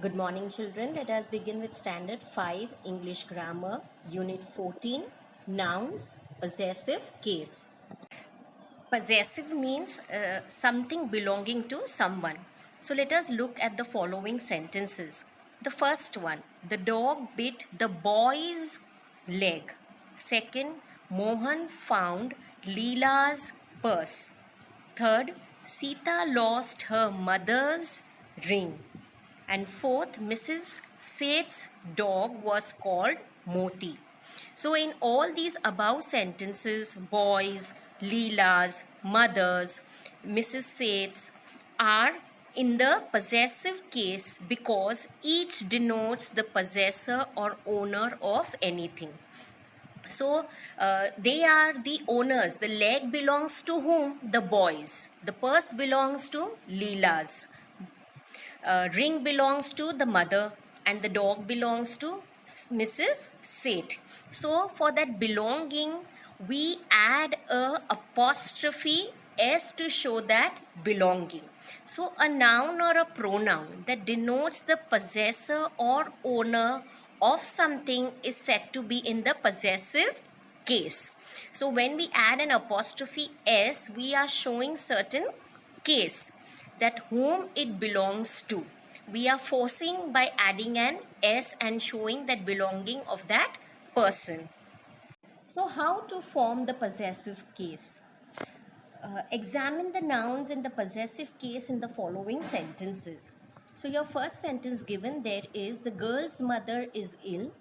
Good morning, children. Let us begin with Standard 5 English Grammar, Unit 14 Nouns, Possessive Case. Possessive means something belonging to someone. So let us look at the following sentences. The first one, the dog bit the boy's leg. Second, Mohan found Leela's purse. Third, Sita lost her mother's ring. And fourth, Mrs. Seth's dog was called Moti. So, in all these above sentences, boys, Leela's, mothers, Mrs. Seth's are in the possessive case because each denotes the possessor or owner of anything. So they are the owners. The leg belongs to whom? The boys. The purse belongs to Leela's. Ring belongs to the mother and the dog belongs to Mrs. Seth. So for that belonging, we add a apostrophe s to show that belonging. So a noun or a pronoun that denotes the possessor or owner of something is said to be in the possessive case. So when we add an apostrophe s, we are showing certain case that whom it belongs to. We are forcing by adding an s and showing that belonging of that person. So how to form the possessive case? Examine the nouns in the possessive case in the following sentences. So your first sentence given there is the girl's mother is ill,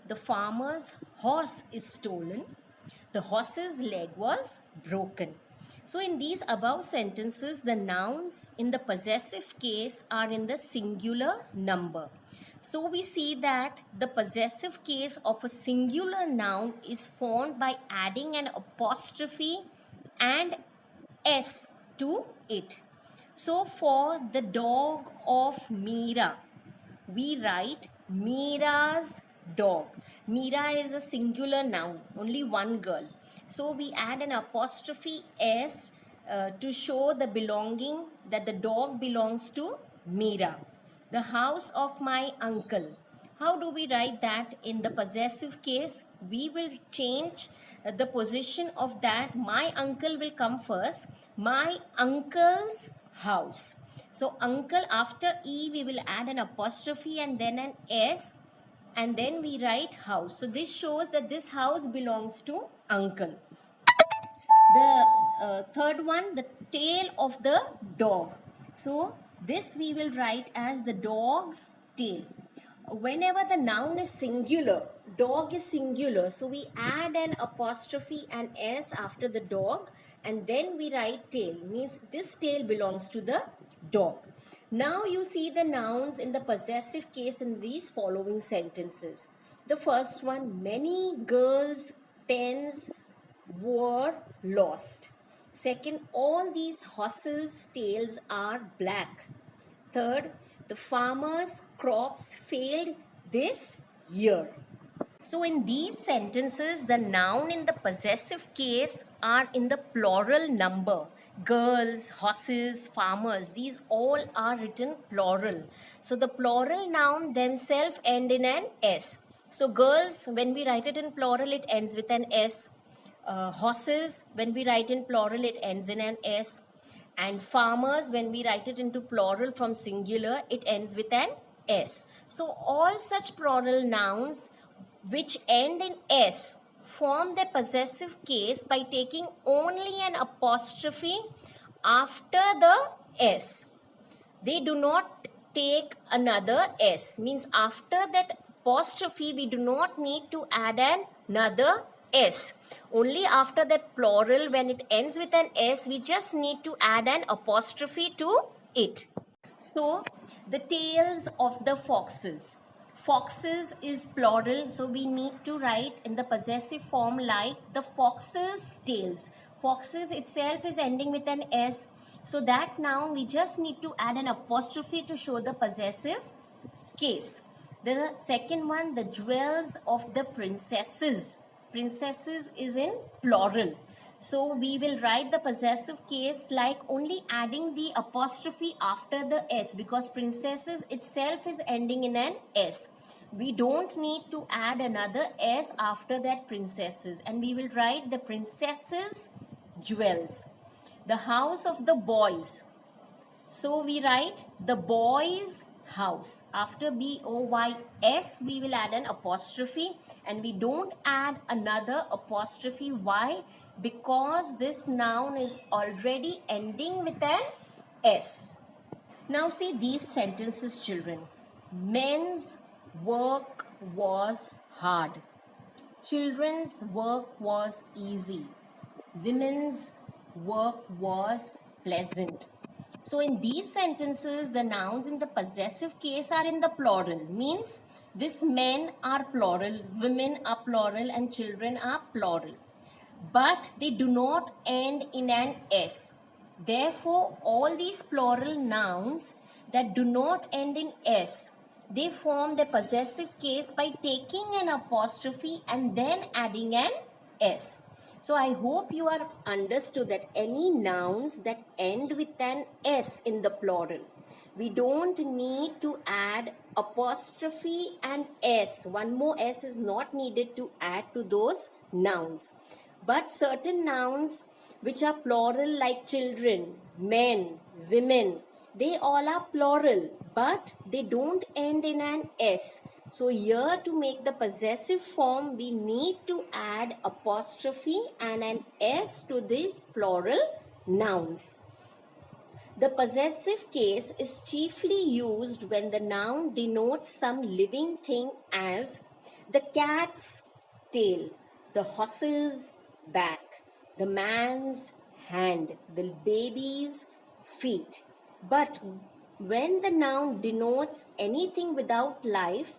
the farmer's horse is stolen, the horse's leg was broken. So in these above sentences, the nouns in the possessive case are in the singular number. So we see that the possessive case of a singular noun is formed by adding an apostrophe and s to it. So for the dog of Meera, we write Meera's dog. Meera is a singular noun, only one girl. So we add an apostrophe s to show the belonging that the dog belongs to Meera. The house of my uncle. How do we write that in the possessive case? We will change the position of that. My uncle will come first. My uncle's house. So uncle, after E we will add an apostrophe and then an S and then we write house. So this shows that this house belongs to uncle. The third one, the tail of the dog. So this we will write as the dog's tail. Whenever the noun is singular, dog is singular, so we add an apostrophe and s after the dog and then we write tail, means this tail belongs to the dog. Now you see the nouns in the possessive case in these following sentences. The first one, many girls' pens were lost. Second, all these horses' tails are black. Third, the farmer's crops failed this year. So in these sentences, the noun in the possessive case are in the plural number. Girls, horses, farmers, these all are written plural. So the plural noun themselves end in an S. So girls, when we write it in plural, it ends with an S. Horses, when we write in plural, it ends in an S. And farmers, when we write it into plural from singular, it ends with an S. So all such plural nouns which end in S form the possessive case by taking only an apostrophe after the S. They do not take another S. Means after that apostrophe, we do not need to add another S. Only after that plural, when it ends with an S, we just need to add an apostrophe to it. So, the tails of the foxes. Foxes is plural, so we need to write in the possessive form like the foxes' tails. Foxes itself is ending with an S. So that noun we just need to add an apostrophe to show the possessive case. The second one, the jewels of the princesses. Princesses is in plural. So we will write the possessive case like only adding the apostrophe after the S, because princesses itself is ending in an S. We don't need to add another S after that princesses, and we will write the princesses' jewels. The house of the boys. So we write the boys' house. After BOYS, we will add an apostrophe, and we don't add another apostrophe. Why? Because this noun is already ending with an S. Now see these sentences, children. Men's work was hard. Children's work was easy. Women's work was pleasant. So in these sentences, the nouns in the possessive case are in the plural. Means this men are plural, women are plural, and children are plural. But they do not end in an S. Therefore, all these plural nouns that do not end in S, they form the possessive case by taking an apostrophe and then adding an S. So I hope you have understood that any nouns that end with an S in the plural, we don't need to add apostrophe and S. One more S is not needed to add to those nouns. But certain nouns which are plural like children, men, women, they all are plural, but they don't end in an S. So here to make the possessive form, we need to add apostrophe and an S to these plural nouns. The possessive case is chiefly used when the noun denotes some living thing, as the cat's tail, the horse's back, the man's hand, the baby's feet. But when the noun denotes anything without life,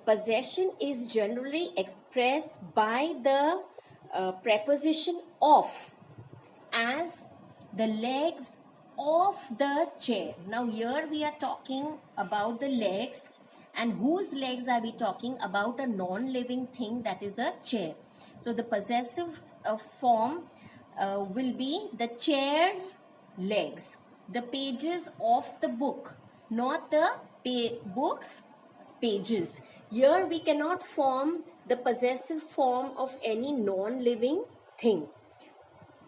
possession is generally expressed by the preposition of, as the legs of the chair. Now here we are talking about the legs, and whose legs are we talking about? A non-living thing, that is a chair. So the possessive form will be the chair's legs, the pages of the book, not the book's pages. Here we cannot form the possessive form of any non-living thing.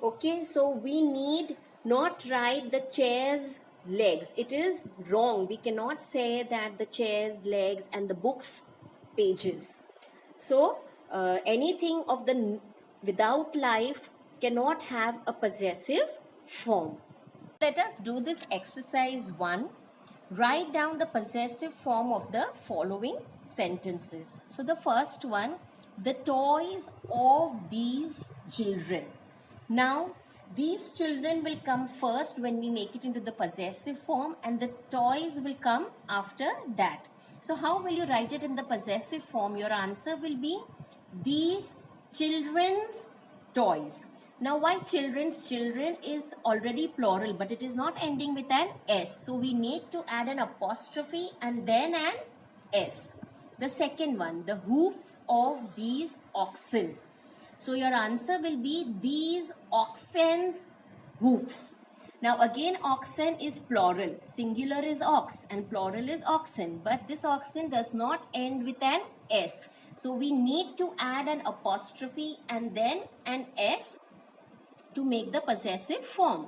Okay, so we need not write the chair's legs. It is wrong. We cannot say that the chair's legs and the book's pages. So anything of the without life cannot have a possessive form. Let us do this exercise 1. Write down the possessive form of the following sentences. So the first one, the toys of these children. Now, these children will come first when we make it into the possessive form, and the toys will come after that. So how will you write it in the possessive form? Your answer will be these children's toys. Now why children's? Children is already plural, but it is not ending with an S. So we need to add an apostrophe and then an S. The second one, the hoofs of these oxen. So your answer will be these oxen's hoofs. Now again, oxen is plural. Singular is ox and plural is oxen. But this oxen does not end with an S. So we need to add an apostrophe and then an S to make the possessive form.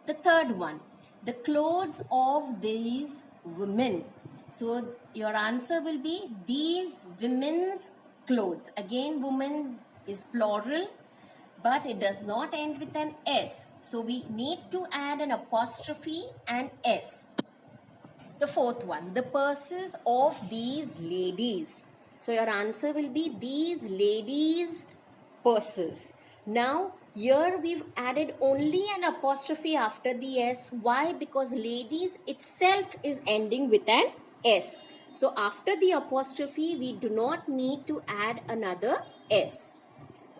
The third one, the clothes of these women. So your answer will be these women's clothes. Again, woman is plural, but it does not end with an S. So we need to add an apostrophe and S. The fourth one, the purses of these ladies. So your answer will be these ladies' purses. Now here we've added only an apostrophe after the S. Why? Because ladies itself is ending with an S. So after the apostrophe, we do not need to add another S.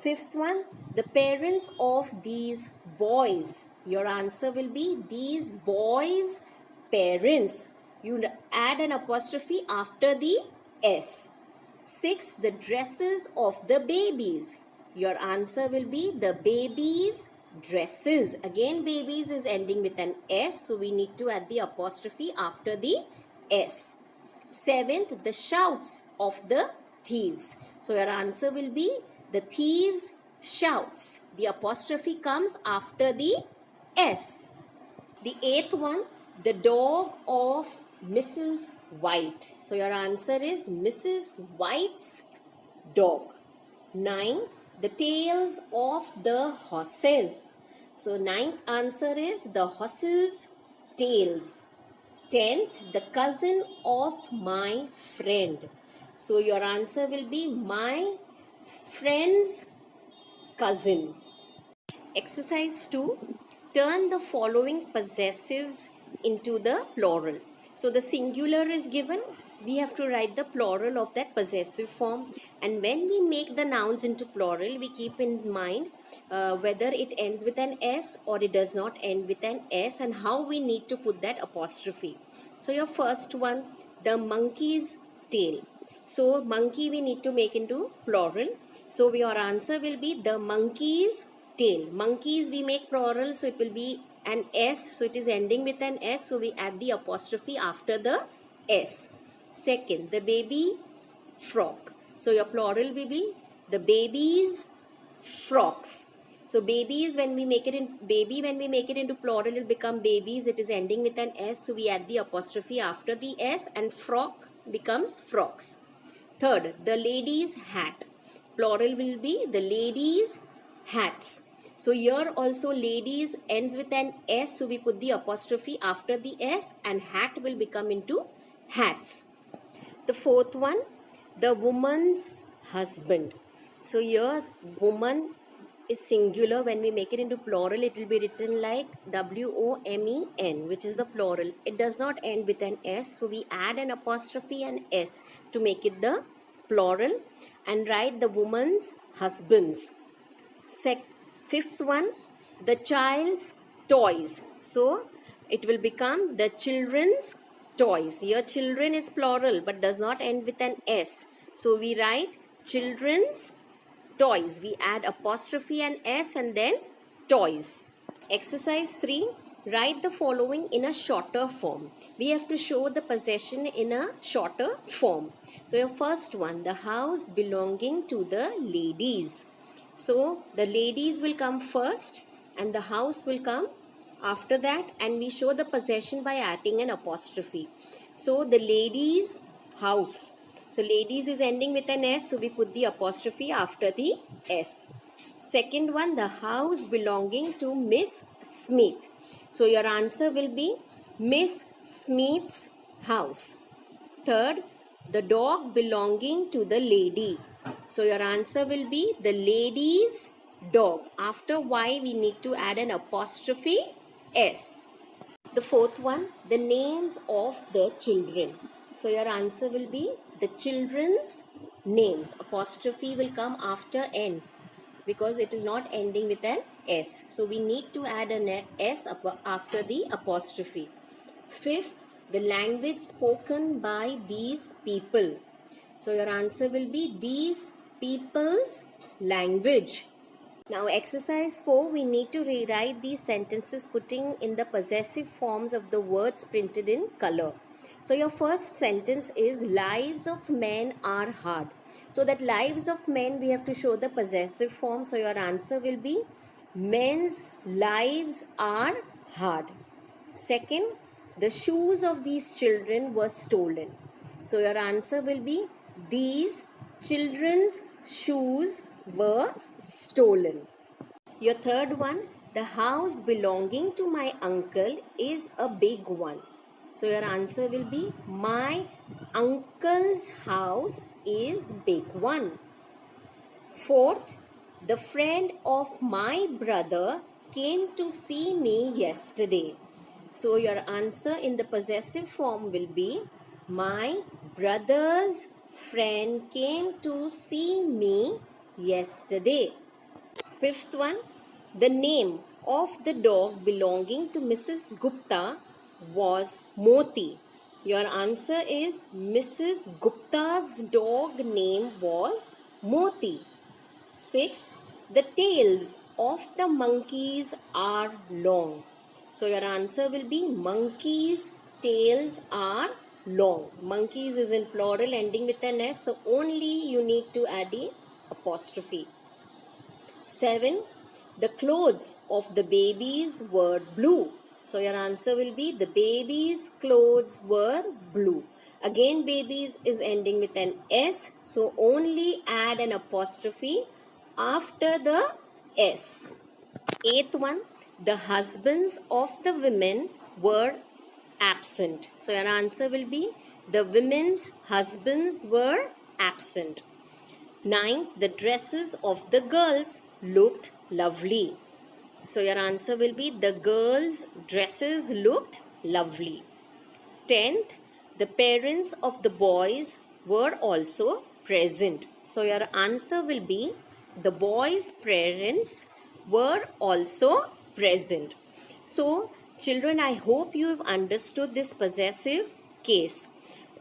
Fifth one, the parents of these boys. Your answer will be these boys' parents. You add an apostrophe after the S. Six, the dresses of the babies. Your answer will be the baby's dresses. Again, babies is ending with an S, so we need to add the apostrophe after the S. Seventh, the shouts of the thieves. So your answer will be the thieves' shouts. The apostrophe comes after the S. The eighth one, the dog of Mrs. White. So your answer is Mrs. White's dog. 9. The tails of the horses. So ninth answer is the horses' tails. 10th, the cousin of my friend. So your answer will be my friend's cousin. Exercise 2. Turn the following possessives into the plural. So the singular is given. We have to write the plural of that possessive form. And when we make the nouns into plural, we keep in mind whether it ends with an S or it does not end with an S, and how we need to put that apostrophe. So your first one, the monkey's tail. So monkey we need to make into plural. So your answer will be the monkey's tail. Monkeys we make plural, so it will be an S. So it is ending with an S. So we add the apostrophe after the S. Second, the baby's frock. So your plural will be the baby's frocks. So babies, when we make it into plural, it will become babies. It is ending with an S. So we add the apostrophe after the S, and frock becomes frocks. Third, the lady's hat. Plural will be the ladies' hats. So here also ladies ends with an S. So we put the apostrophe after the S, and hat will become into hats. The fourth one, the woman's husband. So here woman is singular. When we make it into plural, it will be written like WOMEN, which is the plural. It does not end with an S. So we add an apostrophe and S to make it the plural, and write the woman's husbands. Fifth one, the child's toys. So it will become the children's toys. Here children is plural but does not end with an S. So we write children's toys. We add apostrophe and S and then toys. Exercise 3. Write the following in a shorter form. We have to show the possession in a shorter form. So your first one, the house belonging to the ladies. So the ladies will come first and the house will come after that, and we show the possession by adding an apostrophe. So the ladies' house. So ladies is ending with an S, so we put the apostrophe after the S. Second one, the house belonging to Miss Smith. So your answer will be Miss Smith's house. Third, the dog belonging to the lady. So your answer will be the lady's dog. After Y, we need to add an apostrophe S. The fourth one, the names of the children. So your answer will be the children's names. Apostrophe will come after N because it is not ending with an S. So we need to add an S after the apostrophe. Fifth, the language spoken by these people. So your answer will be these people's language. Now exercise 4, we need to rewrite these sentences putting in the possessive forms of the words printed in color. So your first sentence is lives of men are hard. So that lives of men, we have to show the possessive form. So your answer will be men's lives are hard. Second, the shoes of these children were stolen. So your answer will be these children's shoes were stolen. Your third one, the house belonging to my uncle is a big one. So your answer will be my uncle's house is big one. Fourth, the friend of my brother came to see me yesterday. So your answer in the possessive form will be my brother's friend came to see me yesterday. Fifth one, the name of the dog belonging to Mrs. Gupta was Moti. Your answer is Mrs. Gupta's dog name was Moti. Sixth, The tails of the monkeys are long. So your answer will be monkeys' tails are long. Monkeys is in plural ending with an S, so only you need to add a apostrophe. 7. The clothes of the babies were blue. So your answer will be the babies' clothes were blue. Again, babies is ending with an S, so only add an apostrophe after the S. 8th one, the husbands of the women were absent. So your answer will be the women's husbands were absent. 9th, the dresses of the girls looked lovely. So your answer will be the girls' dresses looked lovely. 10th, the parents of the boys were also present. So your answer will be the boys' parents were also present. So children, I hope you have understood this possessive case.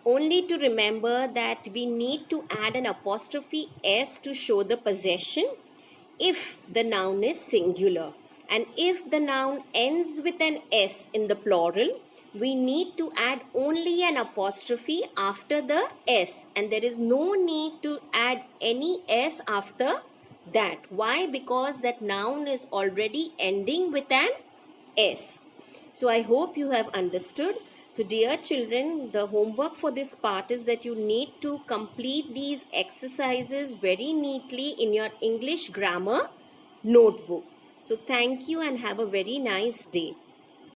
Only to remember that we need to add an apostrophe S to show the possession if the noun is singular. And if the noun ends with an S in the plural, we need to add only an apostrophe after the S. And there is no need to add any S after that. Why? Because that noun is already ending with an S. So I hope you have understood. So dear children, the homework for this part is that you need to complete these exercises very neatly in your English grammar notebook. So thank you and have a very nice day.